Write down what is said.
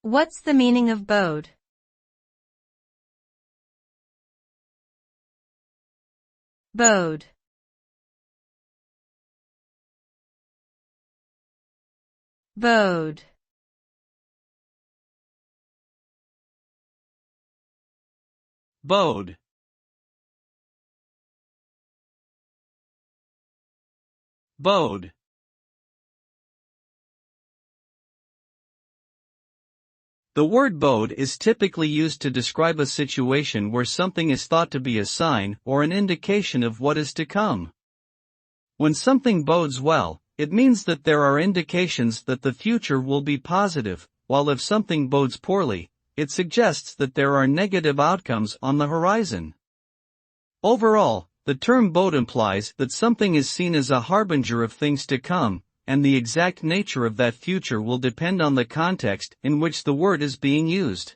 What's the meaning of bode? Bode. Bode. Bode. Bode. The word bode is typically used to describe a situation where something is thought to be a sign or an indication of what is to come. When something bodes well, it means that there are indications that the future will be positive, while if something bodes poorly, it suggests that there are negative outcomes on the horizon. Overall, the term bode implies that something is seen as a harbinger of things to come, and the exact nature of that future will depend on the context in which the word is being used.